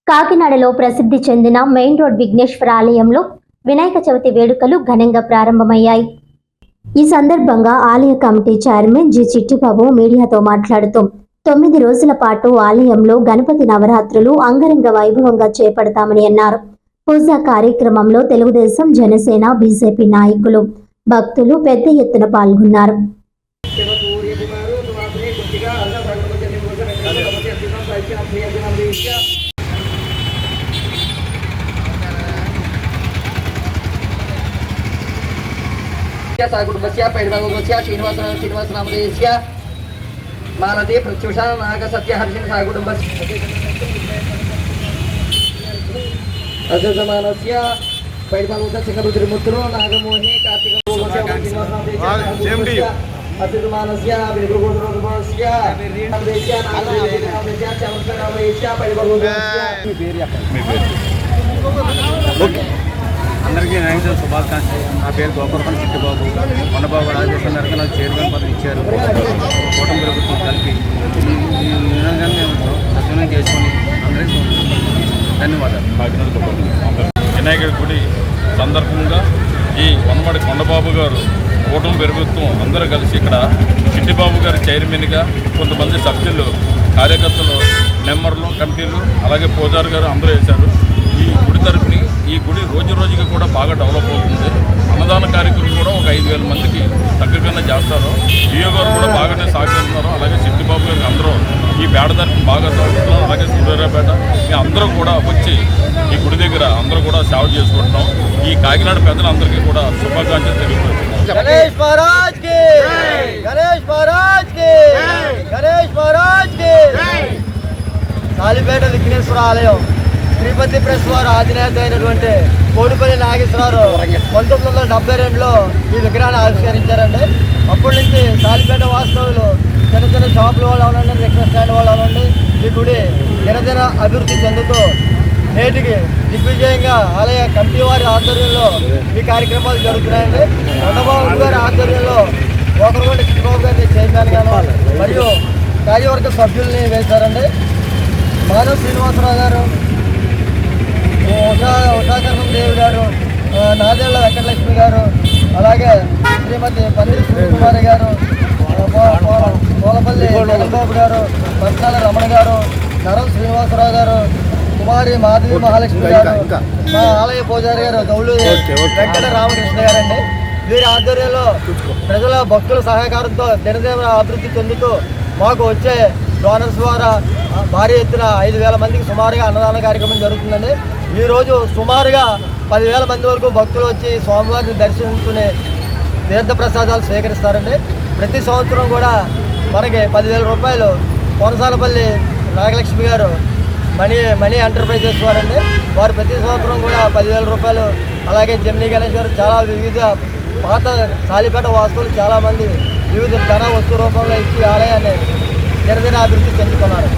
కాకినాడలో ప్రసిద్ధి చెందిన మెయిన్ రోడ్ విఘ్నేశ్వర ఆలయంలో వినాయక చవితి వేడుకలు ఘనంగా ప్రారంభమయ్యాయి. ఈ సందర్భంగా ఆలయ కమిటీ చైర్మన్ జి చిట్టిబాబు మీడియాతో మాట్లాడుతూ 9 రోజుల పాటు ఆలయంలో గణపతి నవరాత్రులు అంగరంగ వైభవంగా చేపడతామని అన్నారు. పూజా కార్యక్రమంలో తెలుగుదేశం, జనసేన, బీజేపీ నాయకులు, భక్తులు పెద్ద ఎత్తున పాల్గొన్నారు. श्रीनिवासनामदेश्य मालती प्रत्युषा नाग सत्यहर्षिण साकुटुंबस्य अजमानस्य पैडबालुका सिंहरुद्रमुत्रो नागमोहिनी कार्तिक अजमानस्य विरुगोद्रोदस्य नामदेश्य नागमोहिनी चमत्कारमदेश्य पैडबालुका అందరికీ వినాయక శుభాకాంక్షలు. నా పేరు గోపాలపల్లి చిట్టిబాబు. కొండబాబు రాజేశ్వర నరకన చైర్మన్ పదవి ఇచ్చారు. కూటమి ప్రభుత్వం కలిపి ఈ విధంగా మేము సద్వినియోగం చేసుకొని అందరికీ ధన్యవాదాలు. వినాయకుడి గుడి సందర్భంగా ఈ వనమడి కొండబాబు గారు కూటమి ప్రభుత్వం అందరూ కలిసి ఇక్కడ చిట్టిబాబు గారి చైర్మన్గా కొంతమంది సభ్యులు, కార్యకర్తలు, మెంబర్లు, కమిటీలు, అలాగే పూజారి గారు అందరూ వేశారు. ఈ గుడి తరపుని ఈ గుడి రోజు రోజుకి కూడా బాగా డెవలప్ అవుతుంది. అన్నదాన కార్యక్రమం కూడా ఒక 5,000 మందికి తగ్గగానే చేస్తారు. ఈయో గారు కూడా బాగానే సహకరిస్తున్నారు. అలాగే చిట్టిబాబు గారికి అందరూ ఈ పేడ తరపుని బాగా సహకరిస్తున్నారు. అలాగే సూర్యాపేట అందరూ కూడా వచ్చి ఈ గుడి దగ్గర అందరూ కూడా సేవ చేసుకుంటున్నాం. ఈ కాకినాడ పెద్దలందరికీ కూడా శుభాకాంక్షలు తెలియజేస్తున్నాం. గణేష్ మహారాజ్ కి గణేష్ మహారాజ్ కి గణేష్ మహారాజ్ కి సాలిపేట విఘ్నేశ్వర ఆలయం శ్రీపతి ప్రెస్ వారు అధినేత అయినటువంటి కోడిపల్లి నాగేశ్వరరావు 1972లో ఈ విగ్రహాన్ని ఆవిష్కరించారండి. అప్పటి నుంచి సాలిపేట వాస్తవులు చిన్న చిన్న షాపుల వాళ్ళు అవనండి, రిక్షా స్టాండ్ వాళ్ళు అవనండి, ఈ గుడి దినదిన అభివృద్ధి చెందుతూ నేటికి దిగ్విజయంగా ఆలయ కమిటీ వారి ఆధ్వర్యంలో ఈ కార్యక్రమాలు జరుగుతున్నాయండి. కొండబాబు గారి ఆధ్వర్యంలో ఒకరిగొండ చిట్టిబాబు గారిని చైర్మన్ గాను మరియు కార్యవర్గ సభ్యుల్ని వేశారండి. మాధవ్ శ్రీనివాసరావు గారు, ఉషాకరణం దేవి గారు, నాదేళ్ల వెంకటలక్ష్మి గారు, అలాగే శ్రీమతి పందిరి సూర్యకుమారి గారు, పోలపల్లి జగన్బాబు గారు, పట్నాల రమణ గారు, నరం శ్రీనివాసరావు గారు, కుమారి మాధవి మహాలక్ష్మి గారు, మా ఆలయ పూజారి గారు గౌలు వెంకట రామకృష్ణ గారండి. వీరి ఆధ్వర్యంలో ప్రజల భక్తుల సహకారంతో దినదిన అభివృద్ధి చెందుతూ మాకు వచ్చే డోనర్స్ ద్వారా భారీ ఎత్తున 5,000 మందికి సుమారుగా అన్నదాన కార్యక్రమం జరుగుతుందండి. ఈరోజు సుమారుగా 10,000 మంది వరకు భక్తులు వచ్చి స్వామివారిని దర్శించుకుని తీర్థప్రసాదాలు స్వీకరిస్తారండి. ప్రతి సంవత్సరం కూడా మనకి 10,000 రూపాయలు కొనసాలపల్లి నాగలక్ష్మి గారు మనీ ఎంటర్ప్రైజెస్ వారండి. వారు ప్రతి సంవత్సరం కూడా 10,000 రూపాయలు, అలాగే జమినీ గణేష్ గారు చాలా వివిధ పాత సాలిపేట వాస్తువులు చాలామంది వివిధ ధన వస్తు రూపంలో ఇచ్చి ఆలయాన్ని దినదిన అభివృద్ధి చెందుతున్నారు.